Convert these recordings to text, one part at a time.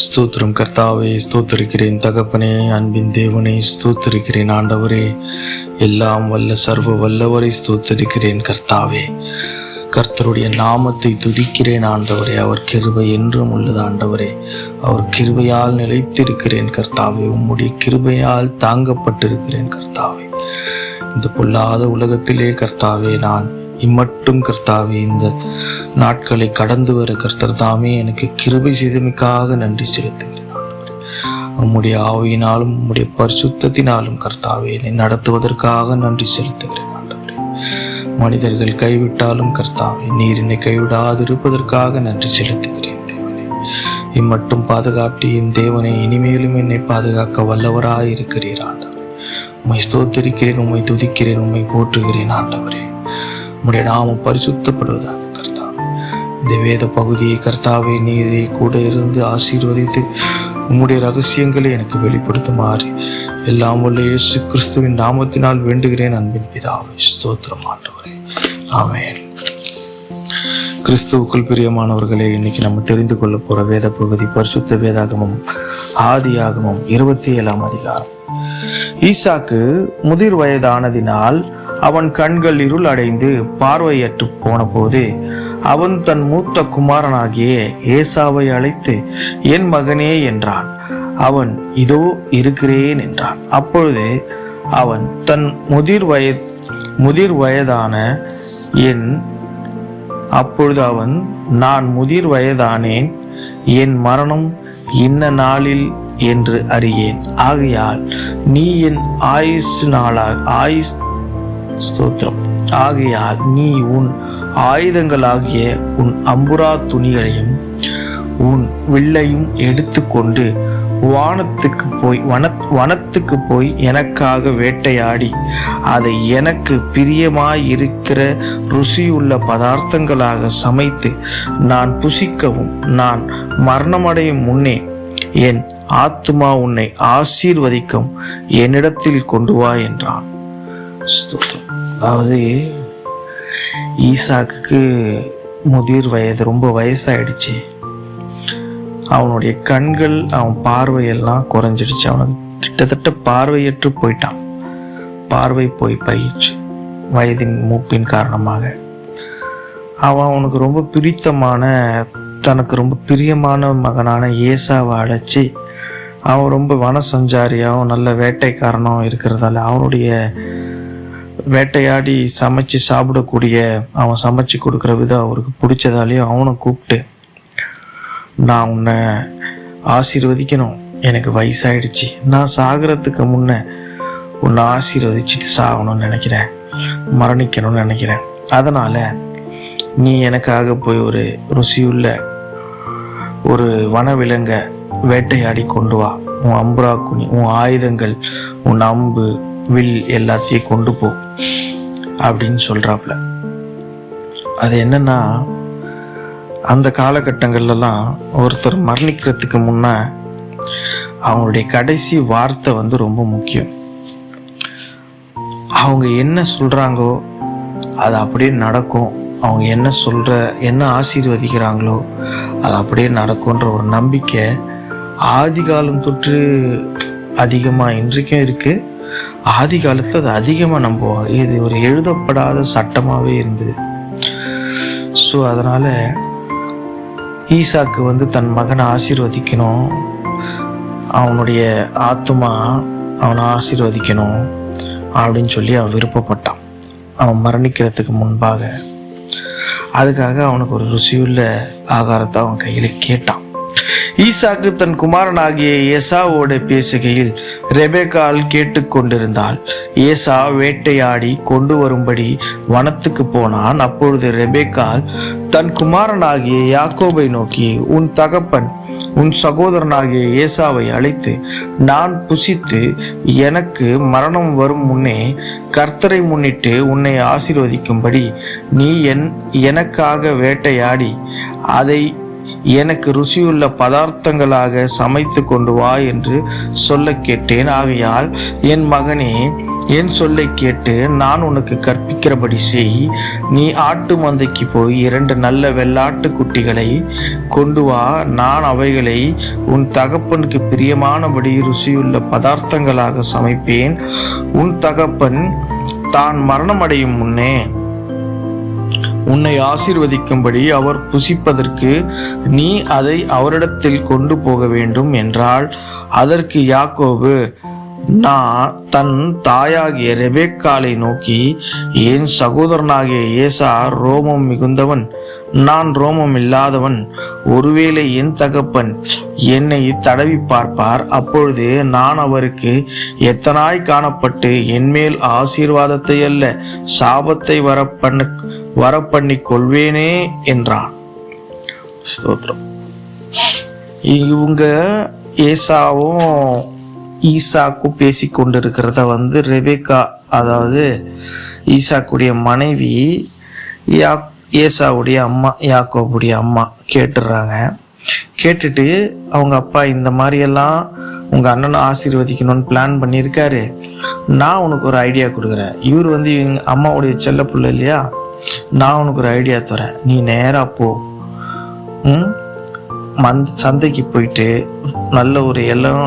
ஸ்தோத்திரம் கர்த்தாவே, ஸ்தோத்திரிக்கிறேன் தகப்பனே, அன்பின் தேவனே, ஸ்தோத்திரிக்கிறேன் ஆண்டவரே, எல்லாம் வல்ல சர்வ வல்லவரை ஸ்தோத்திரிக்கிறேன் கர்த்தாவே. கர்த்தருடைய நாமத்தை துதிக்கிறேன் ஆண்டவரே. அவர் கிருபை என்றும் உள்ளது ஆண்டவரே. அவர் கிருபையால் நிலைத்திருக்கிறேன் கர்த்தாவே. உம்முடைய கிருபையால் தாங்கப்பட்டிருக்கிறேன் கர்த்தாவே. இந்த பொல்லாத உலகத்திலே கர்த்தாவே, நான் இம்மட்டும் கர்த்தாவே இந்த நாட்களை கடந்து வர கர்த்தர் தாமே எனக்கு கிருபை செய்தமைக்காக நன்றி செலுத்துகிறேன். உம்முடைய ஆவியினாலும் உம்முடைய பரிசுத்தத்தினாலும் கர்த்தாவே என்னை நடத்துவதற்காக நன்றி செலுத்துகிறேன் ஆண்டவரே. மனிதர்கள் கைவிட்டாலும் கர்த்தாவே நீர் என்னை கைவிடாதிருப்பதற்காக நன்றி செலுத்துகிறேன் தேவனே. இம்மட்டும் பாதுகாட்டி என் தேவனை இனிமேலும் என்னை பாதுகாக்க வல்லவராய் இருக்கிறீர் ஆண்டவரே. உம்மை ஸ்தோத்திரிக்கிறேன், உம்மை துதிக்கிறேன், உம்மை போற்றுகிறேன் ஆண்டவரே. உம்முடைய நாமம் பரிசுத்தப்படுவதாக கர்த்தாவே. இந்த வேத பகுதியை கர்த்தாவே நீரை கூட இருந்து ஆசீர்வதித்து உம்முடைய ரகசியங்களை எனக்கு வெளிப்படுத்துமாறு எல்லாம் உள்ள இயேசு கிறிஸ்துவின் நாமத்தினால் வேண்டுகிறேன் அன்பின் பிதாவே. ஸ்தோத்திரம் ஆண்டவரே. ஆமென். கிறிஸ்துவுக்குள் பிரியமானவர்களே, இன்னைக்கு நம்ம தெரிந்து கொள்ள போற வேத பகுதி பரிசுத்த வேதாகமம் ஆதியாகமம் 27ஆம் அதிகாரம். ஈசாக்கு முதிர் வயதானதினால் அவன் கண்கள் இருள் அடைந்து பார்வையற்று போன போது அவன் தன் மூத்த குமாரனாகிய ஏசாவை அழைத்து, என் மகனே என்றான். அவன், இதோ இருக்கிறேன் என்றான். அப்பொழுது அவன் தன் முதிர் வயதான நான் முதிர் வயதானேன், என் மரணம் இன்ன நாளில் என்று அறியேன். ஆகையால் நீ என் ஆகையால் நீ உன் ஆயுதங்களாகிய உன் அம்புரா துணிகளையும் உன் வில்லையும் எடுத்துக்கொண்டு வனத்துக்கு போய் எனக்காக வேட்டையாடி அதை எனக்கு பிரியமாயிருக்கிற ருசியுள்ள பதார்த்தங்களாக சமைத்து நான் புசிக்கவும் நான் மரணமடையும் முன்னே என் ஆத்துமா உன்னை ஆசீர்வதிக்கும் என்னிடத்தில் கொண்டு வா என்றான். அதாவது ஈசாக்குக்கு முதிர் வயது, ரொம்ப வயசாயிடுச்சு. அவனுடைய கண்கள், அவன் பார்வையெல்லாம் குறைஞ்சிடுச்சு. அவனுக்கு கிட்டத்தட்ட பார்வையற்று போயிட்டான். பார்வை போய் போயிடுச்சு வயதின் மூப்பின் காரணமாக. அவனுக்கு ரொம்ப பிடித்தமான, தனக்கு ரொம்ப பிரியமான மகனான ஏசாவை அழைச்சி, அவன் ரொம்ப வன சஞ்சாரியாகவும் நல்ல வேட்டைக்காரனும் இருக்கிறதால அவனுடைய வேட்டையாடி சமைச்சு சாப்பிடக்கூடிய, அவன் சமைச்சு கொடுக்குற விதம் அவருக்கு பிடிச்சதாலேயும் அவனை கூப்பிட்டு, நான் உன்னை ஆசீர்வதிக்கணும், எனக்கு வயசாயிடுச்சு, நான் சாகிறதுக்கு முன்ன உன்னை ஆசீர்வதிச்சுட்டு சாகணும்னு நினைக்கிறேன், மரணிக்கணும்னு நினைக்கிறேன். அதனால நீ எனக்காக போய் ஒரு ருசியுள்ள ஒரு வனவிலங்க வேட்டையாடி கொண்டு வா. உன் அம்புரா குனி, உன் ஆயுதங்கள், உன் அம்பு வில் எல்லாத்தையும் கொண்டு போ அப்படின்னு சொல்றாப்புல. அது என்னன்னா, அந்த காலகட்டங்கள்லாம் ஒருத்தர் மரணிக்கிறதுக்கு முன்ன அவங்களுடைய கடைசி வார்த்தை ரொம்ப முக்கியம். அவங்க என்ன சொல்றாங்களோ அது அப்படியே நடக்கும். அவங்க என்ன ஆசீர்வதிக்கிறாங்களோ அது அப்படியே நடக்கும்ன்ற ஒரு நம்பிக்கை ஆதி காலம் தொற்று அதிகமா இன்றைக்கும் இருக்கு. ஆதி காலத்துல அது அதிகமா நம்புவாங்க. இது ஒரு எழுதப்படாத சட்டமாவே இருந்தது. ஸோ அதனால ஈசாக்கு தன் மகனை ஆசீர்வதிக்கணும், அவனுடைய ஆத்துமா அவனை ஆசீர்வதிக்கணும் அப்படின்னு சொல்லி அவன் விருப்பப்பட்டான். அவன் மரணிக்கிறதுக்கு முன்பாக அதுக்காக அவனுக்கு ஒரு ருசியுள்ள ஆகாரத்தை அவன் கையில கேட்டான். ஈசாக்கு தன் குமாரனாகிய ஏசாவோடு பேசுகையில் ரெபெக்காள் கேட்டுக்கொண்டிருந்தாள். ஏசா வேட்டையாடி கொண்டு வரும்படி வனத்துக்கு போனான். அப்பொழுது ரெபெக்காள் தன் குமாரனாகிய யாக்கோபை நோக்கி, உன் தகப்பன் உன் சகோதரனாகிய ஏசாவை அழைத்து, நான் புசித்து எனக்கு மரணம் வரும் முன்னே கர்த்தரை முன்னிட்டு உன்னை ஆசீர்வதிக்கும்படி நீ எனக்காக வேட்டையாடி அதை எனக்கு ருசியுள்ள பதார்த்தங்களாக சமைத்து கொண்டு வா என்று சொல்ல கேட்டேன். ஆகையால் என் மகனே, என் சொல்லை கேட்டு நான் உனக்கு கற்பனை கற்பிக்கிறபடி செய். நீ ஆட்டு மந்தைக்கு போய் 2 நல்ல வெள்ளாட்டு குட்டிகளை கொண்டு வா. நான் அவைகளை உன் தகப்பனுக்கு பிரியமானபடி ருசியுள்ள பதார்த்தங்களாக சமைப்பேன். உன் தகப்பன் தான் மரணமடையும் முன்னே உன்னை ஆசீர்வதிக்கும்படி அவர் புசிப்பதற்கு நீ அதை அவரிடத்தில் கொண்டு போக வேண்டும் என்றாள். அதற்கு யாக்கோபு தன் தாயாகிய ரெபெக்காளை நோக்கி, என் சகோதரனாகிய ஏசா ரோமம் மிகுந்தவன், நான் ரோமம் இல்லாதவன். ஒருவேளை என் தகப்பன் என்னை தடவி பார்ப்பார், அப்பொழுது நான் அவருக்கு எத்தனாய் காணப்பட்டு என்மேல் ஆசீர்வாதத்தை அல்ல சாபத்தை வரப்பண்ணி கொள்வேனே என்றான். ஸ்தோத்திரம். இவங்க ஏசாவும் ஈசாக்கும் பேசி கொண்டிருக்கிறத ரெபெக்கா, அதாவது ஈசாக்குடைய மனைவி ஏசாவுடைய அம்மா, யாக்கோபுடைய அம்மா கேட்டுடுறாங்க. கேட்டுட்டு அவங்க அப்பா இந்த மாதிரியெல்லாம் உங்கள் அண்ணனை ஆசீர்வதிக்கணும்னு பிளான் பண்ணியிருக்காரு, நான் உனக்கு ஒரு ஐடியா கொடுக்குறேன். இவர் எங்கள் அம்மாவுடைய செல்ல பிள்ளை இல்லையா, நான் உனக்கு ஒரு ஐடியா தரேன். நீ நேராக போ, சந்தைக்கு போயிட்டு நல்ல ஒரு எல்லாம்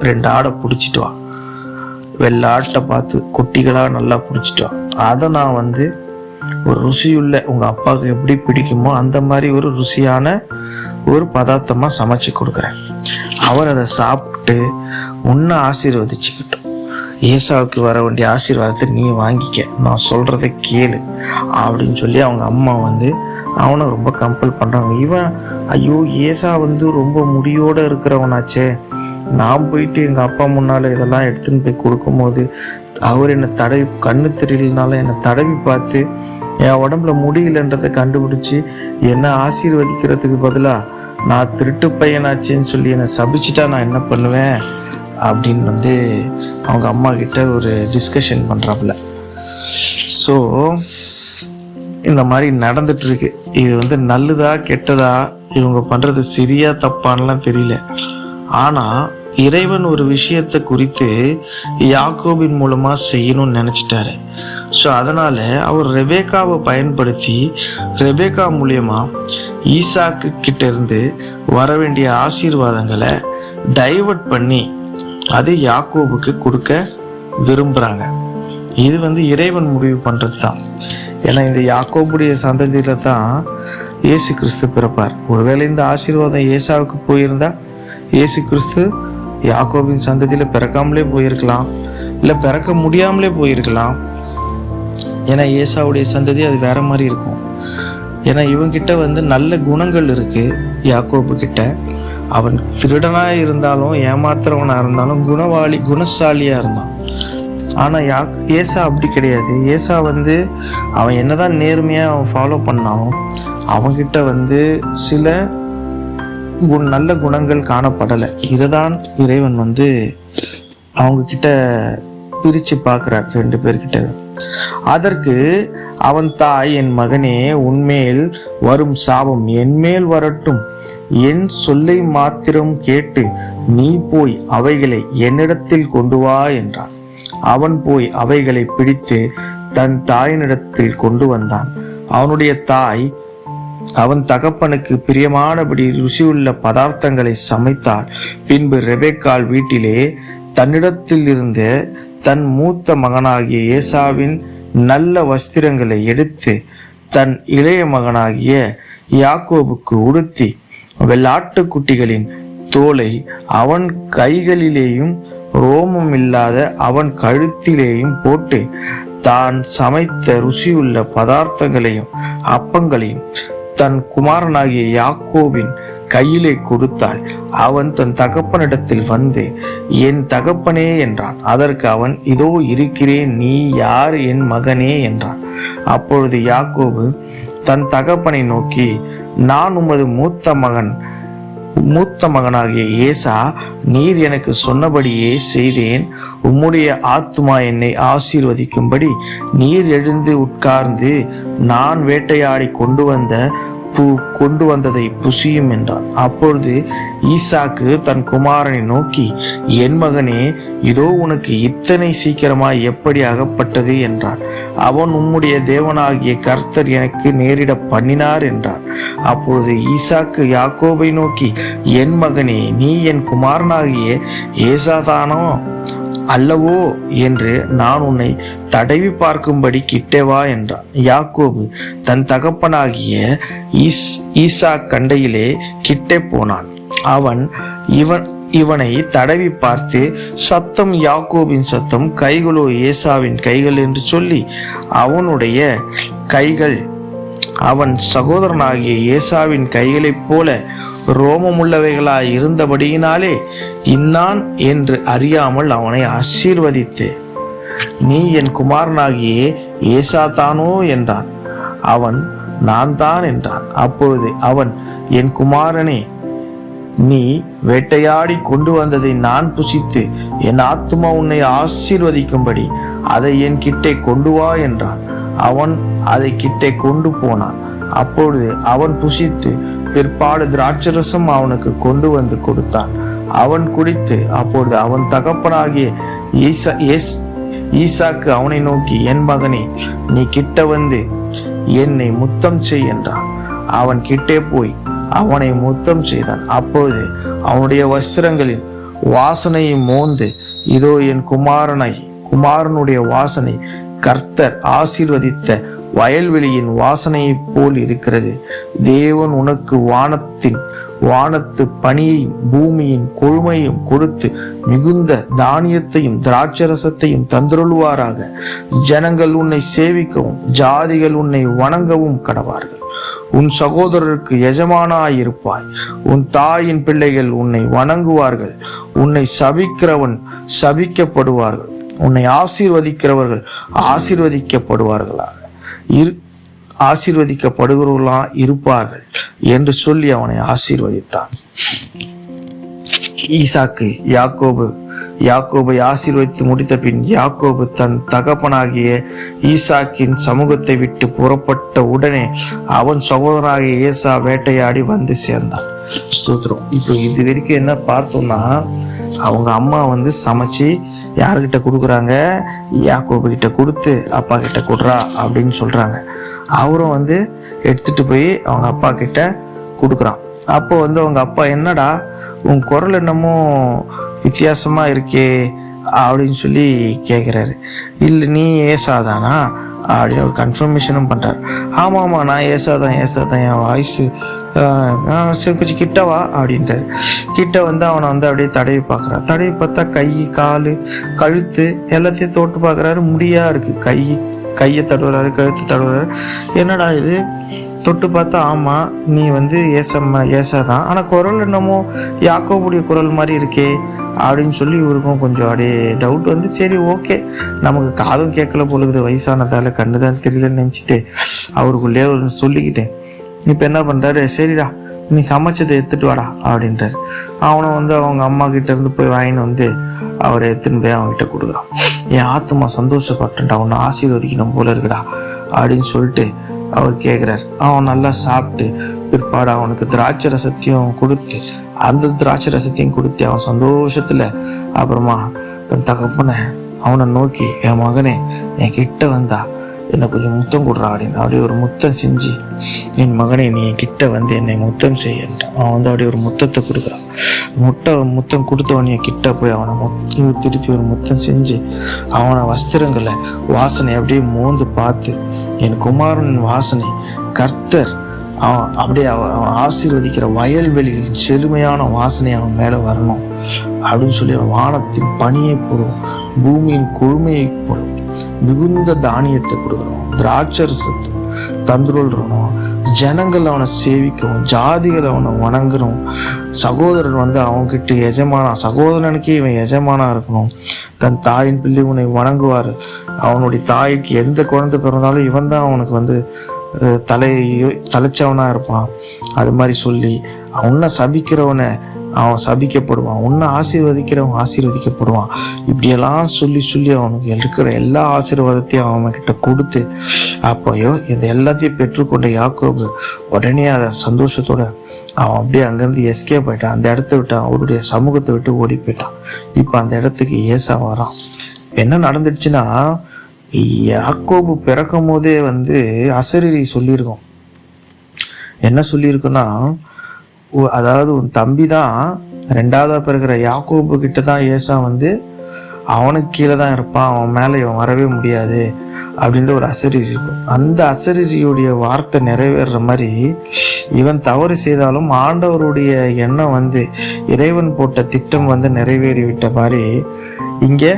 2 ஆடை பிடிச்சிட்டு வா. வெள்ளாட்டை பார்த்து குட்டிகளாக நல்லா பிடிச்சிட்டு வா. அதை நான் ஒரு ருசியுள்ள உங்கள் அப்பாவுக்கு எப்படி பிடிக்குமோ அந்த மாதிரி ஒரு ருசியான ஒரு பதார்த்தமாக சமைச்சு கொடுக்குறேன். அவர் அதை சாப்பிட்டு உன்னை ஆசீர்வதிச்சுக்கிட்டோம். ஏசாவுக்கு வர வேண்டிய ஆசீர்வாதத்தை நீ வாங்கிக்க, நான் சொல்கிறத கேளு அப்படின்னு சொல்லி அவங்க அம்மா அவனை ரொம்ப கம்பல் பண்ணுறாங்க. இவன் ஐயோ ஏசா ரொம்ப முடியோடு இருக்கிறவனாச்சே, நான் போயிட்டு எங்கள் அப்பா முன்னால் இதெல்லாம் எடுத்துன்னு போய் கொடுக்கும்போது அவர் என்னை தடவி, கண்ணு தெரியலனாலும் என்னை தடவி பார்த்து என் உடம்புல முடியலன்றதை கண்டுபிடிச்சி என்னை ஆசீர்வதிக்கிறதுக்கு பதிலாக நான் திருட்டு பையனாச்சேன்னு சொல்லி என்னை சபிச்சுட்டா நான் என்ன பண்ணுவேன் அப்படின்னு அவங்க அம்மா கிட்ட ஒரு டிஸ்கஷன் பண்ணுறாப்புல. ஸோ இந்த மாதிரி நடந்துட்டு இருக்கு. இது நல்லதா கெட்டதா, இவங்க பண்றது சரியா தப்பான்லாம் தெரியல. ஆனா இறைவன் ஒரு விஷயத்தை குறித்து யாக்கோபின் மூலமா செய்யணும்னு நினைச்சிட்டாரு. ஸோ அதனால அவர் ரெபேக்காவை பயன்படுத்தி ரெபேக்கா மூலியமா ஈசாக்கு கிட்ட இருந்து வர வேண்டிய ஆசீர்வாதங்களை டைவர்ட் பண்ணி அதை யாக்கோபுக்கு கொடுக்க விரும்புறாங்க. இது இறைவன் முடிவு பண்றது தான். ஏன்னா இந்த யாக்கோபுடைய சந்ததியில தான் இயேசு கிறிஸ்து பிறப்பார். ஒருவேளை இந்த ஆசீர்வாதம் ஏசாவுக்கு போயிருந்தா இயேசு கிறிஸ்து யாக்கோபின் சந்ததியில பிறக்காமலே போயிருக்கலாம், இல்லை பிறக்க முடியாமலே போயிருக்கலாம். ஏன்னா ஏசாவுடைய சந்ததி அது வேற மாதிரி இருக்கும். ஏன்னா இவங்கிட்ட நல்ல குணங்கள் இருக்கு. யாக்கோபு கிட்ட அவன் திருடனா இருந்தாலும் ஏமாத்துறவனா இருந்தாலும் குணசாலியா இருந்தான். ஆனா ஏசா அப்படி கிடையாது. ஏசா அவன் என்னதான் நேர்மையா அவன் ஃபாலோ பண்ணாலும் அவன்கிட்ட சில நல்ல குணங்கள் காணப்படலை. இதுதான் இறைவன் அவங்க கிட்ட பிரிச்சு பார்க்கிறார் 2 பேர்கிட்ட. அதற்கு அவன் தாய், என் மகனே, உன்மேல் வரும் சாபம் என்மேல் வரட்டும். என் சொல்லை மாத்திரம் கேட்டு நீ போய் அவைகளை என்னிடத்தில் கொண்டு வா என்றான். அவன் போய் அவைகளை பிடித்து தன் தாயினிடத்தில் கொண்டு வந்தான். அவனுடைய தாய் அவன் தகப்பனுக்கு பிரியமானபடி ருசியுள்ள பதார்த்தங்களை சமைத்தாள். பின்பு ரெபெக்காள் வீட்டிலே தன்னிடத்தில் இருந்த தன் மூத்த மகனாகிய ஏசாவின் நல்ல வஸ்திரங்களை எடுத்து தன் இளைய மகனாகிய யாக்கோபுக்கு உடுத்தி வெள்ளாட்டு குட்டிகளின் தோலை அவன் கைகளிலேயும் ரோமம் இல்லாத அவன் கழுத்திலேயும் போட்டு தான் சமைத்த ருசியுள்ள பதார்த்தங்களையும் அப்பங்களையும் தன் குமாரனாகிய யாக்கோபின் கையிலே கொடுத்தாள். அவன் தன் தகப்பனிடத்தில் என் தகப்பனே என்றான். அதற்கு அவன், இதோ இருக்கிறேன், நீ யார் என் மகனே என்றான். அப்பொழுது யாக்கோபு தன் தகப்பனை நோக்கி, நான் உமது மூத்த மகனாகிய ஏசா, நீர் எனக்கு சொன்னபடியே செய்தேன். உம்முடைய ஆத்துமா என்னை ஆசீர்வதிக்கும்படி நீர் எழுந்து உட்கார்ந்து நான் வேட்டையாடி கொண்டு வந்ததை புசியும் என்றான். அப்பொழுது ஈசாக்கு தன் குமாரனை நோக்கி, என் மகனே, இதோ உனக்கு இத்தனை சீக்கிரமாய் எப்படி அகப்பட்டது என்றான். அவன் உம்முடைய தேவனாகிய கர்த்தர் எனக்கு நேரிட பண்ணினார் என்றார். அப்பொழுது ஈசாக்கு யாக்கோபை நோக்கி, என் மகனே, நீ என் குமாரனாகிய ஏசாதானோ அல்லவோ என்று நான் உன்னை தடவி பார்க்கும்படி கிட்டே வா என்றான். யாக்கோபு தன் தகப்பனாகிய ஈசாக் கண்டையிலே கிட்டே போனான். அவன் இவனை தடவி பார்த்து, சத்தம் யாக்கோபின் சத்தம், கைகளோ ஏசாவின் கைகள் என்று சொல்லி, அவனுடைய கைகள் அவன் சகோதரனாகிய ஏசாவின் கைகளைப் போல ரோமமுள்ளவைகளாய் இருந்தபடியினாலே இன்னான் என்று அறியாமல் அவனை ஆசீர்வதித்து, நீ என் குமாரனாகிய ஏசாதானோ என்றான். அவன், நான் தான் என்றான். அப்பொழுது அவன், என் குமாரனே, நீ வேட்டையாடி கொண்டு வந்ததை நான் புசித்து என் ஆத்துமா உன்னை ஆசீர்வதிக்கும்படி அதை என் கிட்டே கொண்டு வா என்றான். அவன் அதை கிட்டே கொண்டு போனான். அப்பொழுது அவன் புசித்து பிற்பாடு திராட்சரசம் அவனுக்கு கொண்டு வந்து கொடுத்தான். அவன் குடித்து, அப்பொழுது அவன் தகப்பனாகிய ஈசாக்கு அவனை நோக்கி, என் மகனே, நீ கிட்ட வந்து என்னை முத்தம் செய் என்றான். அவன் கிட்டே போய் அவனை முத்தம் செய்தான். அப்பொழுது அவனுடைய வஸ்திரங்களின் வாசனையை மோந்து, இதோ என் குமாரனுடைய வாசனை கர்த்தர் ஆசீர்வதித்த வயல்வெளியின் வாசனையை போல் இருக்கிறது. தேவன் உனக்கு வானத்து பனியையும் பூமியின் கொழுமையும் கொடுத்து மிகுந்த தானியத்தையும் திராட்சரசத்தையும் தந்தருளுவாராக. ஜனங்கள் உன்னை சேவிக்கவும் ஜாதிகள் உன்னை வணங்கவும் கடவார்கள். உன் சகோதரருக்கு எஜமானாயிருப்பாய். உன் தாயின் பிள்ளைகள் உன்னை வணங்குவார்கள். உன்னை சபிக்கிறவன் சபிக்கப்படுவார்கள். உன்னை ஆசீர்வதிக்கிறவர்கள் ஆசீர்வதிக்கப்படுகிறவர்களா இருப்பார்கள் என்று சொல்லி அவனை ஆசீர்வதித்தான். ஈசாக்கு யாக்கோபை ஆசீர்வதித்து முடித்த பின் யாக்கோபு தன் தகப்பனாகிய ஈசாக்கின் சமூகத்தை விட்டு புறப்பட்ட உடனே அவன் சகோதரனாகிய ஏசா வேட்டையாடி வந்து சேர்ந்தான். ஸ்தோத்திரம். இப்போ இது வரைக்கும் என்ன பார்த்தோம்னா, அவங்க அம்மா சமைச்சு யாருக்கிட்ட கொடுக்குறாங்க, யாக்கோபு கிட்ட கொடுத்து அப்பா கிட்ட கொடுறா அப்படின்னு சொல்றாங்க. அவரும் எடுத்துட்டு போய் அவங்க அப்பா கிட்ட கொடுக்குறான். அப்போ அவங்க அப்பா, என்னடா உன் குரல் என்னமோ வித்தியாசமா இருக்கே அப்படின்னு சொல்லி கேட்குறாரு. இல்லை, நீ ஏசாதானா அப்படின்னு ஒரு கன்ஃபர்மேஷனும் பண்றாரு. ஆமாம், நான் ஏசாதான், என் வாய்ஸ் கொஞ்சம் கிட்டவா அப்படின்ட்டாரு. கிட்ட அவனை அப்படியே தடவி பார்க்குறான். தடவி பார்த்தா கை, கால், கழுத்து எல்லாத்தையும் தொட்டு பார்க்குறாரு. முடியா இருக்கு. கையை தடுவுறாரு, கழுத்து தடுவுறாரு. என்னடா இது தொட்டு பார்த்தா, ஆமா நீ ஏசாதான், ஆனா குரல் என்னமோ யாக்கோபுடைய குரல் மாதிரி இருக்கே அப்படின்னு சொல்லி இவருக்கும் கொஞ்சம் அப்படியே டவுட் சரி ஓகே, நமக்கு காதும் கேட்கல போலுக்குது, வயசானதால கண்ணுதான் தெரியலன்னு நினைச்சிட்டு அவருக்குள்ளே சொல்லிக்கிட்டேன். இப்ப என்ன பண்றாரு, சரிடா நீ சமைச்சதை எடுத்துட்டு வாடா அப்படின்றாரு. அவனை அவங்க அம்மா கிட்ட இருந்து போய் வாங்கின்னு அவரை எடுத்துன்னு போய் அவன்கிட்ட கொடுக்குறான். என் ஆத்மா சந்தோஷப்பட்டுட்டா, அவனை ஆசீர்வதிக்கணும் போல இருக்குடா அப்படின்னு சொல்லிட்டு அவர் கேட்குறாரு. அவன் நல்லா சாப்பிட்டு பிற்பாடு அவனுக்கு திராட்சை ரசத்தையும் கொடுத்து, அந்த திராட்சை ரசத்தையும் கொடுத்து அவன் சந்தோஷத்துல அப்புறமா தன் தகப்பனை அவனை நோக்கி, என் மகனே, என் கிட்ட வந்தா என்னை கொஞ்சம் முத்தம் கொடுறா அப்படின்னு அப்படியே ஒரு முத்தம் செஞ்சு, என் மகனே நீ என் கிட்ட என்னை முத்தம் செய்யன்ட்டான். அவன் அப்படியே ஒரு முத்தத்தை கொடுக்குறான். முத்தம் கொடுத்தவனைய கிட்ட போய் அவனை திருப்பி ஒரு முத்தம் செஞ்சு அவனை வஸ்திரங்களை வாசனை அப்படியே மோந்து பார்த்து, என் குமாரன் வாசனை கர்த்தர் அவன் அப்படியே அவன் ஆசீர்வதிக்கிற வயல்வெளிகளின் செழுமையான வாசனை அவன் மேல வரணும் அப்படின்னு சொல்லி வானத்தின் பனியை போடுவோம், பூமியின் கொழுமையை போடுவோம், மிகுந்த தானியத்தை கொடுக்குறோம், திராட்சரசத்தை தந்துருள்றணும், ஜனங்கள் அவனை சேவிக்கவும் ஜாதிகள் அவனை வணங்கணும், சகோதரன் அவன்கிட்ட சகோதரனுக்கே இவன் எஜமானா இருக்கணும், தன் தாயின் பிள்ளை உன்னை வணங்குவார், அவனுடைய தாய்க்கு எந்த குழந்தை பிறந்தாலும் இவன் தான் அவனுக்கு தலைச்சவனா இருப்பான். அது மாதிரி சொல்லி உன்னை சபிக்கிறவனை அவன் சபிக்கப்படுவான், உன்னை ஆசீர்வதிக்கிறவன் ஆசீர்வதிக்கப்படுவான். இப்படியெல்லாம் சொல்லி சொல்லி அவனுக்கு இருக்கிற எல்லா ஆசீர்வாதத்தையும் அவன் கிட்ட கொடுத்து, அப்போயோ இது எல்லாத்தையும் பெற்றுக்கொண்ட யாக்கோபு உடனே அதை சந்தோஷத்தோட அவன் அப்படியே அங்கேருந்து எஸ்கேப் ஆயிட்டான். அந்த இடத்த விட்டு அவருடைய சமூகத்தை விட்டு ஓடி போயிட்டான். இப்போ அந்த இடத்துக்கு ஏசா வரான். என்ன நடந்துடுச்சுன்னா, யாக்கோபு பிறக்கும் போதே அசரீரி சொல்லியிருக்கோம். என்ன சொல்லியிருக்குன்னா, அதாவது உன் தம்பி தான் ரெண்டாவதா பிறகுற யாக்கோபு கிட்ட தான் ஏசா அவனுக்கு கீழே தான் இருப்பான், அவன் மேலே இவன் வரவே முடியாது அப்படின்ற ஒரு அசரீரி இருக்கும். அந்த அசரீரியுடைய வார்த்தை நிறைவேற மாதிரி இவன் தவறு செய்தாலும் ஆண்டவருடைய எண்ணம் இறைவன் போட்ட திட்டம் நிறைவேறிவிட்ட மாதிரி இங்கே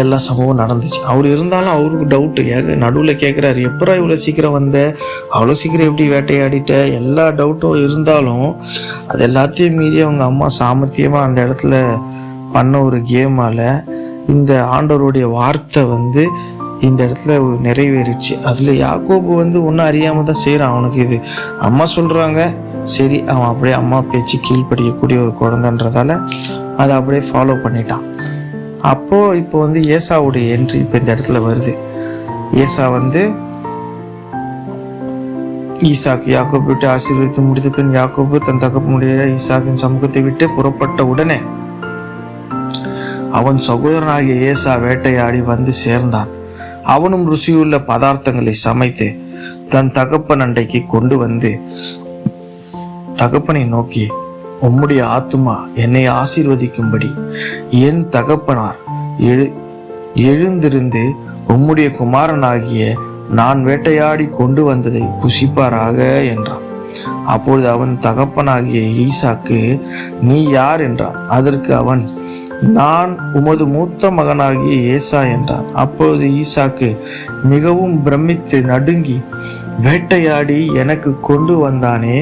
எல்லா சம்பவம் நடந்துச்சு. அவர் இருந்தாலும் அவருக்கு டவுட்டு நடுவில் கேட்குறாரு, எப்படா இவ்வளோ சீக்கிரம் அவ்வளோ சீக்கிரம் எப்படி வேட்டையாடிட்ட, எல்லா டவுட்டும் இருந்தாலும் அது எல்லாத்தையும் மீறி அவங்க அம்மா சாமர்த்தியமாக அந்த இடத்துல பண்ண ஒரு கேமால் இந்த ஆண்டவருடைய வார்த்தை இந்த இடத்துல நிறைவேறிச்சு. அதில் யாக்கோபு ஒன்றும் அறியாமல் தான் செய்கிறான். அவனுக்கு இது அம்மா சொல்கிறாங்க, சரி அவன் அப்படியே அம்மா பேச்சு கீழ்ப்படியக்கூடிய ஒரு குழந்தைன்றதால அதை அப்படியே ஃபாலோ பண்ணிட்டான். அப்போது இப்போ ஏசாவுடைய என்ட்ரி இப்போ இந்த இடத்துல வருது. ஏசா ஈசாக்கு யாக்கோபு விட்டு ஆசீர்வதித்து முடித்த பின் யாக்கோபு தன் தகப்பனுடைய ஈசாக்கின் சமூகத்தை விட்டு புறப்பட்ட உடனே அவன் சகோதரனாகிய ஏசா வேட்டையாடி சேர்ந்தான். அவனும் ருசியுள்ள பதார்த்தங்களை சமைத்து தன் தகப்பன் அண்டைக்கு கொண்டு தகப்பனை நோக்கி, உம்முடைய ஆத்துமா என்னை ஆசீர்வதிக்கும்படி என் தகப்பனார் எழுந்திருந்து உம்முடைய குமாரனாகிய நான் வேட்டையாடி கொண்டு வந்ததை புசிப்பாராக என்றான். அப்பொழுது அவன் தகப்பனாகிய ஈசாக்கு, நீ யார் என்றான். அதற்கு அவன், நான் உமது மூத்த மகனாகிய ஏசா என்றான். அப்பொழுது ஈசாக்கு மிகவும் பிரமித்து நடுங்கி, வேட்டையாடி எனக்கு கொண்டு வந்தானே,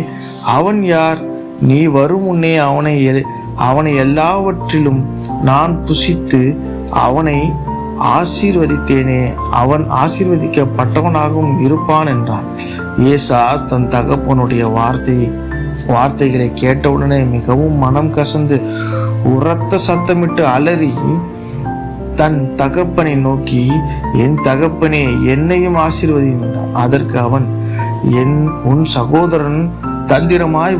அவன் யார்? நீ வரும் முன்னே அவனை எல்லாவற்றிலும் நான் புசித்து அவனை ஆசீர்வதித்தேனே, அவன் ஆசீர்வதிக்கப்பட்டவனாகவும் இருப்பான் என்றான். ஏசா தன் தகப்பனுடைய வார்த்தைகளை கேட்டவுடனே மிகவும் மனம் கசந்து உரத்த சத்தமிட்டு அலறி தன் தகப்பனை நோக்கி, என் தகப்பனே, என்னையும் ஆசீர்வதியும் என்றான். அதற்கு அவன், உன் சகோதரன் தந்திரமாய்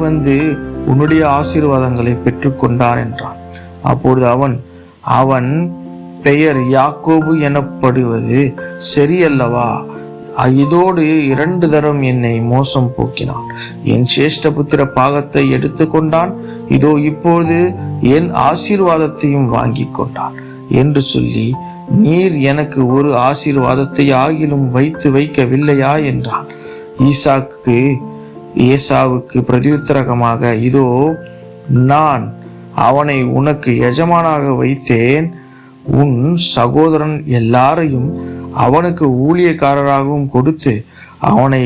உன்னுடைய ஆசீர்வாதங்களை பெற்றுக்கொண்டான் என்றான். அப்பொழுது அவன் பெயர் யாக்கோபு எனப்படுவது சரியல்லவா? இதோடு 2 தரம் என்னை மோசம் போக்கினான். என் சேஷ்ட புத்திர பாகத்தை எடுத்துக்கொண்டான். இதோ இப்போது என் ஆசீர்வாதத்தையும் வாங்கி கொண்டான் என்று சொல்லி, நீர் எனக்கு ஒரு ஆசீர்வாதத்தை ஆகிலும் வைக்கவில்லையா என்றான். ஏசாவுக்கு பிரதியுத்தரகமாக, இதோ நான் அவனை உனக்கு எஜமானாக வைத்தேன். உன் சகோதரன் எல்லாரையும் அவனுக்கு ஊழியக்காரராகவும் கொடுத்து அவனை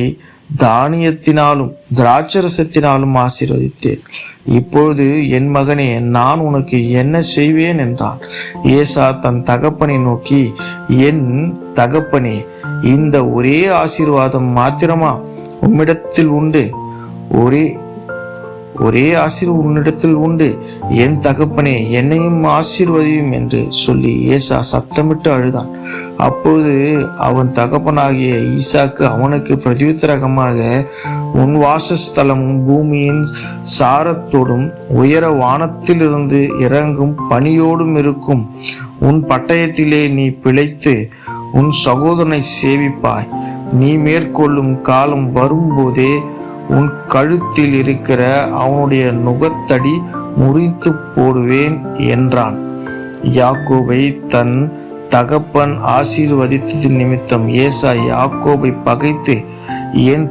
தானியத்தினாலும் திராட்சரசத்தினாலும் ஆசீர்வதித்தேன். இப்பொழுது என் மகனே, நான் உனக்கு என்ன செய்வேன் என்றான். ஏசா தன் தகப்பனை நோக்கி, என் தகப்பனே, இந்த ஒரே ஆசீர்வாதம் மாத்திரமா உம்மிடத்தில் உண்டு? ஒரே ஆசீர்வாதம் உன்னிடத்தில் உண்டு. என் தகப்பனே, என்னையும் ஆசீர்வதியும் என்று சொல்லி ஏசா சத்தமிட்டு அழுதான். அப்போது அவன் தகப்பனாகிய ஈசாக்கு அவனுக்கு பிரதியுத்தரகமாக, உன் வாசஸ்தலமும் பூமியின் சாரத்தோடும் உயர வானத்திலிருந்து இறங்கும் பனியோடும் இருக்கும். உன் பட்டயத்திலே நீ பிழைத்து உன் சகோதரனை சேவிப்பாய். நீ மேற்கொள்ளும் காலம் வரும்போதே உன் கழுத்தில் இருக்கிற அவனுடைய நுகத்தடி முறித்து போடுவேன் என்றான். யாக்கோபை தன் தகப்பன் ஆசீர்வதித்தது நிமித்தம் ஏசா யாக்கோபை பகைத்து, என்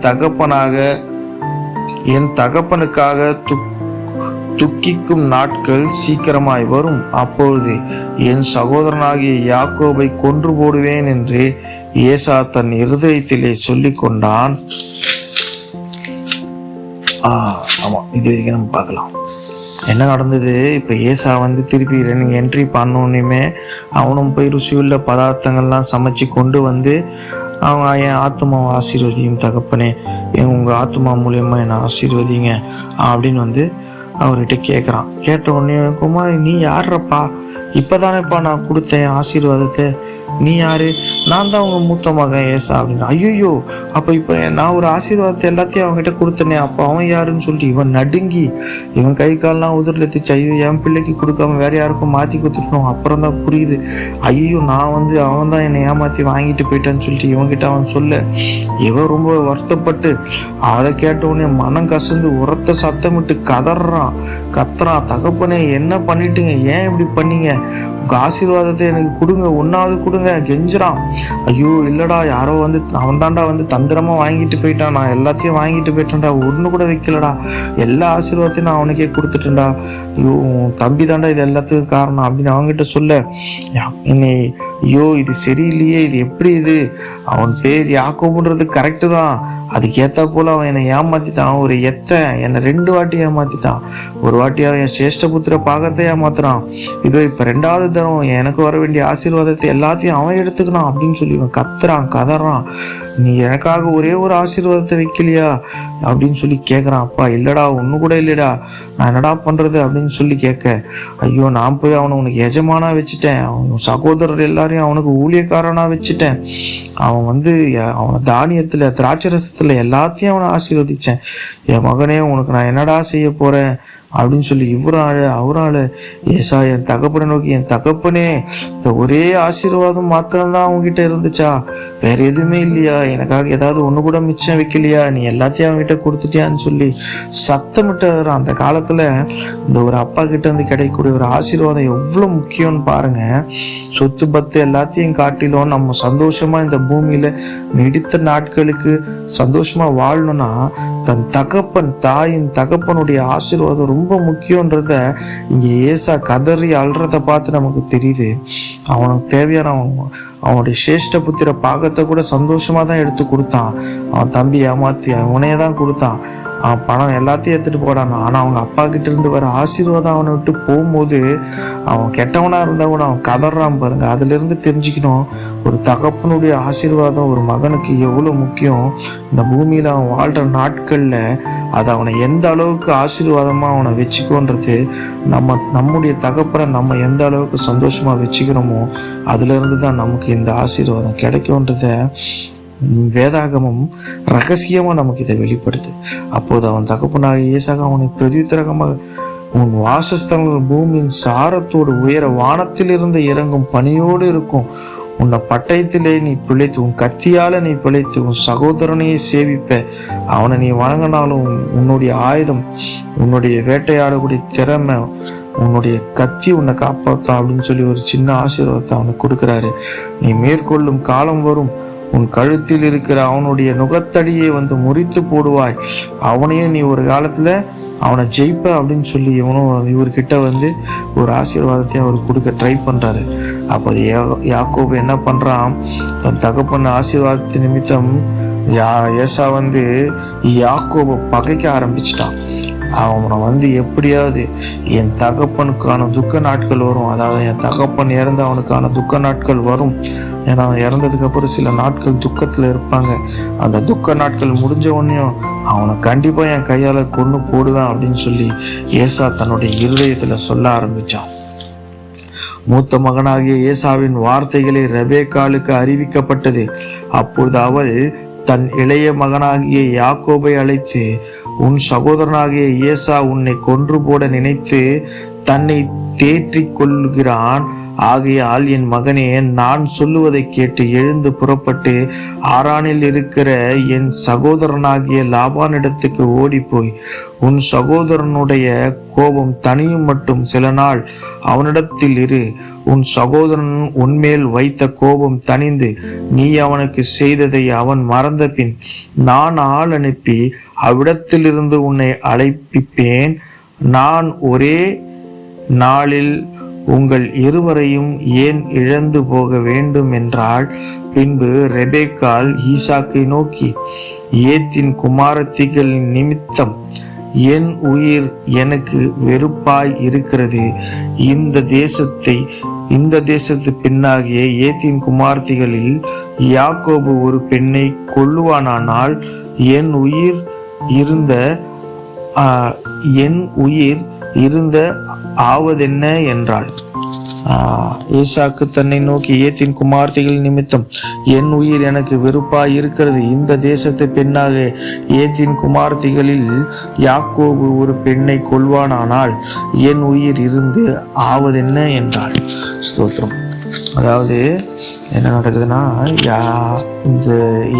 தகப்பனுக்காக துக்கிக்கும் நாட்கள் சீக்கிரமாய் வரும். அப்பொழுது என் சகோதரனாகிய யாக்கோபை கொன்று போடுவேன் என்று ஏசா தன் இருதயத்திலே சொல்லிக் கொண்டான். ஆமாம், இது வரைக்கும் நம்ம பார்க்கலாம் என்ன நடந்தது. இப்போ ஏசா திருப்பி என்ட்ரி பண்ணோன்னுமே அவனும் போய் ருசியுள்ள பதார்த்தங்கள்லாம் சமைச்சு கொண்டு அவன் என் ஆத்மாவை ஆசீர்வதியும் தகப்பனே, உங்கள் ஆத்மா மூலியமா என்னை ஆசீர்வதிங்க அப்படின்னு அவர்கிட்ட கேட்குறான். கேட்ட உடனே, குமாரி நீ யாருப்பா? இப்போதானேப்பா நான் கொடுத்தேன் ஆசீர்வாதத்தை, நீ யாரு? நான் தான் உங்க மூத்த மகன் ஏசா அப்படின்னு. ஐயோ, அப்ப இப்ப நான் ஒரு ஆசீர்வாதத்தை எல்லாத்தையும் அவங்ககிட்ட கொடுத்தனே, அப்ப அவன் யாருன்னு சொல்லிட்டு இவன் நடுங்கி இவன் கை கால்லாம் உதிரில் எத்திச்சு. ஐயோ, என் பிள்ளைக்கு கொடுக்காம வேற யாருக்கும் மாத்தி கொடுத்துட்டோம். அப்புறம் தான் புரியுது, ஐயோ நான் அவன் தான் என்னை ஏமாத்தி வாங்கிட்டு போயிட்டான்னு சொல்லிட்டு இவன்கிட்ட அவன் சொல்ல, இவன் ரொம்ப வருத்தப்பட்டு அதை கேட்ட உடனே மனம் கசந்து உரத்த சத்தமிட்டு கத்துறான், தகப்பனே என்ன பண்ணிட்டீங்க, ஏன் இப்படி பண்ணீங்க, உங்க ஆசீர்வாதத்தை எனக்கு கொடுங்க, ஒன்னாவது கொடுங்க கெஞ்சுறான். ஐயோ இல்லடா, யாரோ அவன் தாண்டா தந்திரமா வாங்கிட்டு போயிட்டான், நான் எல்லாத்தையும் வாங்கிட்டு போயிட்டேன்டா, ஒண்ணு கூட வைக்கலடா, எல்லா ஆசீர்வாதத்தையும் நான் அவனுக்கே கொடுத்துட்டேன்டா, ஐயோ தம்பி தாண்டா இது எல்லாத்துக்கும் காரணம் அப்படின்னு அவன்கிட்ட சொல்ல, என்னை ஐயோ இது சரியில்லையே, இது எப்படி, இது அவன் பேர் யாக்கோபுன்றது கரெக்டு தான், அதுக்கு ஏத்தா போல அவன் என்னை ஏமாத்திட்டான், ஒரு என்னை 2 வாட்டி ஏமாத்திட்டான், ஒரு வாட்டி அவன் என் சேஷ்டபுத்திர பாகத்தை ஏமாத்துறான், இதோ இப்ப 2வது தரம் எனக்கு வர வேண்டிய ஆசீர்வாதத்தை எல்லாத்தையும் அவன் எடுத்துக்கணும் அப்படின்னு சொல்லி இவன் கதறான். நீ எனக்காக ஒரே ஒரு ஆசீர்வாதத்தை வைக்கலையா அப்படின்னு சொல்லி கேட்குறான். அப்பா இல்லடா, ஒண்ணு கூட இல்லடா, நான் என்னடா பண்றது அப்படின்னு சொல்லி கேட்க, ஐயோ நான் போய் அவனை உனக்கு எஜமானா வச்சுட்டேன், அவன் சகோதரர் எல்லாரையும் அவனுக்கு ஊழியக்காரனா வச்சுட்டேன், அவன் அவனை தானியத்துல திராட்சரசத்துல எல்லாத்தையும் அவனை ஆசீர்வதிச்சேன், என் மகனே உனக்கு நான் என்னடா செய்ய போறேன் அப்படின்னு சொல்லி அவரால் ஏசா என் தகப்பனை நோக்கி, என் தகப்பனே இந்த ஒரே ஆசீர்வாதம் மாத்திரம்தான் அவங்ககிட்ட இருந்துச்சா, வேற எதுவுமே இல்லையா, எனக்காக ஏதாவது ஒண்ணு கூட மிச்சம் வைக்கலையா, நீ எல்லாத்தையும் அவங்ககிட்ட கொடுத்துட்டியான்னு சொல்லி சத்தமிட்டார். அந்த காலத்துல இந்த ஒரு அப்பா கிட்ட கிடைக்கக்கூடிய ஒரு ஆசீர்வாதம் எவ்வளவு முக்கியம்னு பாருங்க. சொத்து பத்து எல்லாத்தையும் காட்டிலும் நம்ம சந்தோஷமா இந்த பூமியில நீடித்த நாட்களுக்கு சந்தோஷமா வாழணும்னா தன் தாயின் தகப்பனுடைய ஆசீர்வாதம் ரொம்ப முக்கியன்றத இங்க ஏசா கதறி அல்றத பார்த்து நமக்கு தெரியுது. அவனுக்கு தேவையான அவனுடைய சேஷ்ட புத்திர பாகத்தை கூட சந்தோஷமா தான் எடுத்து கொடுத்தான். அவன் தம்பி ஏமாத்தி அவனே தான் கொடுத்தான். அவன் பணம் எல்லாத்தையும் எடுத்துட்டு போடான். ஆனா அவங்க அப்பா கிட்ட இருந்து வர ஆசீர்வாதம் அவனை விட்டு போகும்போது அவன் கெட்டவனா இருந்தா கூட அவன் கதறான் பாருங்க. அதுல இருந்து தெரிஞ்சுக்கணும், ஒரு தகப்பனுடைய ஆசீர்வாதம் ஒரு மகனுக்கு எவ்வளவு முக்கியம். இந்த பூமியில அவன் வாழ்ற நாட்கள்ல அது அவனை எந்த அளவுக்கு ஆசீர்வாதமா அவனை வச்சுக்கோன்றது, நம்முடைய தகப்பனை நம்ம எந்த அளவுக்கு சந்தோஷமா வச்சுக்கிறோமோ அதுல இருந்து தான் நமக்கு இந்த ஆசீர்வாதம் கிடைக்கும்ன்றத வேதாகமும் ரகசியமா நமக்கு இதை வெளிப்படுத்து. அப்போது அவன் தகப்பனாக ஏசாக அவனை பிரதியுத்தரகமாக, உன் வாசஸ்தலங்கள் பூமியின் சாரத்தோடு உயர வானத்திலிருந்து இறங்கும் பனியோடு இருக்கும், உன்னை பட்டயத்திலே நீ பிழைத்து உன் கத்தியால நீ பிழைத்து உன் சகோதரனையே சேவிப்ப, அவனை நீ வணங்கினாலும் உன்னுடைய ஆயுதம், உன்னுடைய வேட்டையாடக்கூடிய திறமை, உன்னுடைய கத்தி உன்னை காப்பாற்றும் அப்படின்னு சொல்லி ஒரு சின்ன ஆசீர்வாதத்தை அவனுக்கு கொடுக்குறாரு. நீ மேற்கொள்ளும் காலம் வரும், உன் கழுத்தில் இருக்கிற அவனுடைய நுகத்தடியை முறித்து போடுவாய், அவனையும் நீ ஒரு காலத்துல அவனை ஜெயிப்ப அப்படின்னு சொல்லி இவர்கிட்ட ஒரு ஆசீர்வாதத்தையும் அவர் கொடுக்க ட்ரை பண்றாரு. அப்போ யாக்கோபு என்ன பண்றான், தன் தகப்பன் ஆசீர்வாதத்தின் நிமித்தம் ஏசா யாக்கோபை பகைக்க ஆரம்பிச்சிட்டான். அவனை எப்படியாவது என் தகப்பனுக்கான துக்க நாட்கள் வரும், அதாவது என் தகப்பன் இறந்து அவனுக்கான துக்க நாட்கள் வரும், ஏன்னா இறந்ததுக்கு அப்புறம் சில நாட்கள் துக்கத்துல இருப்பாங்க, அந்த துக்க நாட்கள் முடிஞ்ச உடனேயும் அவனை கண்டிப்பா என் கையால கொன்னு போடுவேன் அப்படின்னு சொல்லி ஏசா தன்னுடைய இருதயத்துல சொல்ல ஆரம்பிச்சான். மூத்த மகனாகிய ஏசாவின் வார்த்தைகளை ரெபேக்காளுக்கு அறிவிக்கப்பட்டது. அப்பொழுது அவள் தன் இளைய மகனாகிய யாக்கோபை அழைத்து, உன் சகோதரனாகிய ஏசா உன்னை கொன்று போட நினைத்து தன்னை தேற்றிக் கொள்கிறான், ஆகையால் என் மகனே, நான் சொல்லுவதை கேட்டு எழுந்து புறப்பட்டு ஆரானில் இருக்கிற என் சகோதரனாகிய லாபானிடத்துக்கு ஓடிப்போய் உன் சகோதரனுடைய கோபம் தனியும் மட்டும் சில நாள் அவனிடத்தில் இரு, உன் சகோதரன் உன்மேல் வைத்த கோபம் தணிந்து நீ அவனுக்கு செய்ததை அவன் மறந்த பின் நான் ஆள் அனுப்பி அவ்விடத்திலிருந்து உன்னை அழைப்பிப்பேன், நான் ஒரே நாளில் உங்கள் இருவரையும் ஏன் இழந்து போக வேண்டும் என்றாள். பின்பு ரெபேக்காள் ஈசாக்கை நோக்கி, ஏத்தின் குமாரத்திகள் நிமித்தம் என் உயிர் எனக்கு வெறுப்பாய் இருக்கிறது, இந்த தேசத்து பெண்ணாகிய ஏத்தின் குமார்த்திகளில் யாக்கோபு ஒரு பெண்ணை கொல்லுவானானால் என் உயிர் இருந்த ஆவதென்ன என்றாள். ஈசாக்கு தன்னை நோக்கி, ஏத்தின் குமார்த்திகள் நிமித்தம் என் உயிர் எனக்கு வெறுப்பாய் இருக்கிறது. இந்த தேசத்து பெண்ணாக ஏத்தின் குமார்த்திகளில் யாக்கோபு ஒரு பெண்ணை கொள்வானானால் என் உயிர் இருந்து ஆவதென்ன என்றாள். ஸ்தோத்திரம். அதாவது என்ன நடக்குதுன்னா, இந்த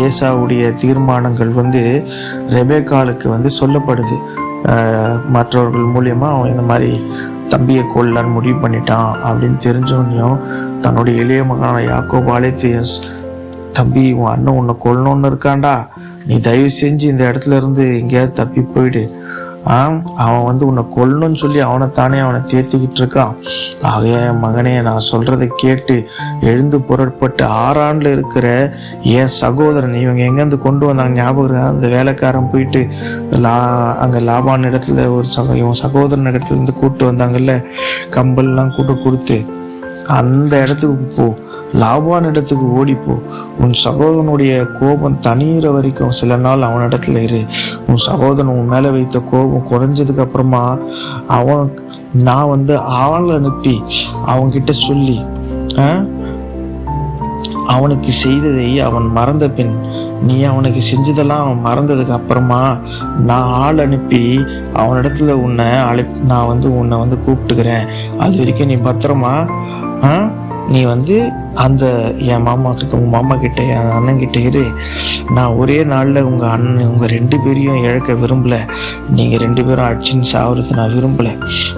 ஏசாவுடைய தீர்மானங்கள் ரெபேக்காளுக்கு சொல்லப்படுது. மற்றவர்கள் மூலியமா அவன் இந்த மாதிரி தம்பியை கொல்லான்னு முடிவு பண்ணிட்டான் அப்படின்னு தெரிஞ்சோன்னையும் தன்னுடைய இளைய மகனான யாக்கோபாலே, தம்பி உன் அண்ணன் உன்னை கொல்லணும்னு இருக்காண்டா, நீ தயவு செஞ்சு இந்த இடத்துல இருந்து எங்கேயாவது தப்பி போயிடு. அவன் உன்னை கொல்லணும்னு சொல்லி அவனை தேத்திக்கிட்டு இருக்கான். ஆகைய மகனே, நான் சொல்றதை கேட்டு எழுந்து புறப்பட்டு ஆறாண்டுல இருக்கிற என் சகோதரன், இவங்க எங்கேருந்து கொண்டு வந்தாங்க ஞாபகம், அந்த வேலைக்காரன் போயிட்டு அங்க லாபான் இடத்துல இவன் சகோதரன் இடத்துல இருந்து கூப்பிட்டு வந்தாங்கல்ல, கம்பல்லாம் கொடுத்து அந்த இடத்துக்கு போ, லாபான் இடத்துக்கு ஓடிப்போ. உன் சகோதரனுடைய கோபம் தனியிற வரைக்கும் சில நாள் அவன் இடத்துல இரு. உன் சகோதரன் உன் மேல வைத்த கோபம் குறைஞ்சதுக்கு அப்புறமா நான் ஆள் அனுப்பி அவன்கிட்ட சொல்லி அவனுக்கு செய்ததை அவன் மறந்த பின், நீ அவனுக்கு செஞ்சதெல்லாம் அவன் மறந்ததுக்கு அப்புறமா நான் ஆள் அனுப்பி அவனிடத்துல நான் உன்னை கூப்பிட்டுக்கிறேன். அது வரைக்கும் நீ பத்திரமா நீ அந்த என் உங்க மாமா கிட்ட என் அண்ணன் கிட்ட இரு. நான் ஒரே நாள்ல உங்க 2 பேரையும் இழக்க விரும்பல. நீங்க 2 பேரும் அடிச்சுன்னு சாவுறது நான் விரும்பல.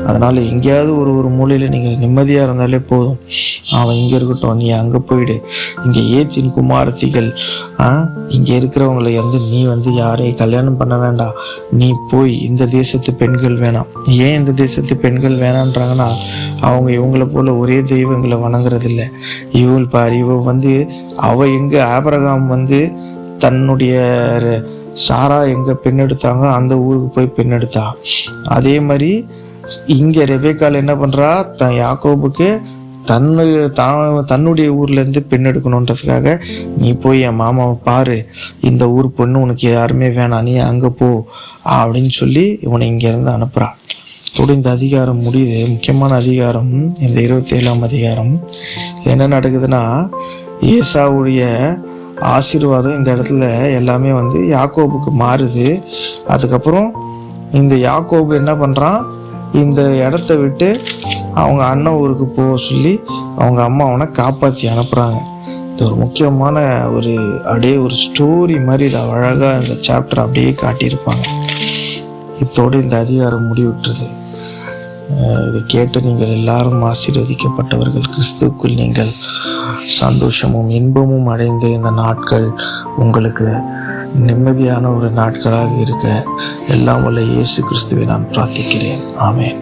அதனால எங்கேயாவது ஒரு மூலையில நீங்க நிம்மதியா இருந்தாலே போதும். அவன் இங்க இருக்கட்டும், நீ அங்க போயிடு. இங்க ஏத்தின் குமாரத்திகள் இங்க இருக்கிறவங்களை நீ யாரையும் கல்யாணம் பண்ண வேண்டாம். நீ போய் இந்த தேசத்து பெண்கள் வேணாம். ஏன் இந்த தேசத்து பெண்கள் வேணான்றாங்கன்னா, அவங்க இவங்களை போல ஒரே தெய்வங்களை வணங்குறது இல்லை. இவள் பாரு, அவ எங்க ஆபிரகாம் தன்னுடைய சாரா எங்க பெண் எடுத்தாங்க அந்த ஊருக்கு போய் பெண் எடுத்தா. அதே மாதிரி இங்க ரெபேக்கால் என்ன பண்றா, யாக்கோபுக்கு தன்னுடைய ஊர்ல இருந்து பெண் எடுக்கணுன்றதுக்காக, நீ போய் என் மாமாவை பாரு, இந்த ஊர் பொண்ணு உனக்கு யாருமே வேணாம், நீ அங்க போ அப்படின்னு சொல்லி இவனை இங்க இருந்து அனுப்புறா. இந்த அதிகாரம் முடியுது. முக்கியமான அதிகாரம் இந்த 27ஆம் அதிகாரம். என்ன நடக்குதுன்னா, ஏசாவுடைய ஆசீர்வாதம் இந்த இடத்துல எல்லாமே யாக்கோபுக்கு மாறுது. அதுக்கப்புறம் இந்த யாக்கோபு என்ன பண்றான், இந்த இடத்த விட்டு அவங்க அண்ணன் ஊருக்கு போக சொல்லி அவங்க அம்மா அவனை காப்பாற்றி அனுப்புறாங்க. இது ஒரு முக்கியமான அப்படியே ஒரு ஸ்டோரி மாதிரி இதை அழகா இந்த சாப்டர் அப்படியே காட்டியிருப்பாங்க. இத்தோடு இந்த அதிகாரம் முடிவுற்றது. இதை கேட்டு நீங்கள் எல்லாரும் ஆசீர்வதிக்கப்பட்டவர்கள். கிறிஸ்துவுக்குள் நீங்கள் சந்தோஷமும் இன்பமும் அடைந்த இந்த நாட்கள் உங்களுக்கு நிம்மதியான ஒரு நாட்களாக இருக்க எல்லாம் வல்ல இயேசு கிறிஸ்துவை நான் பிரார்த்திக்கிறேன். ஆமென்.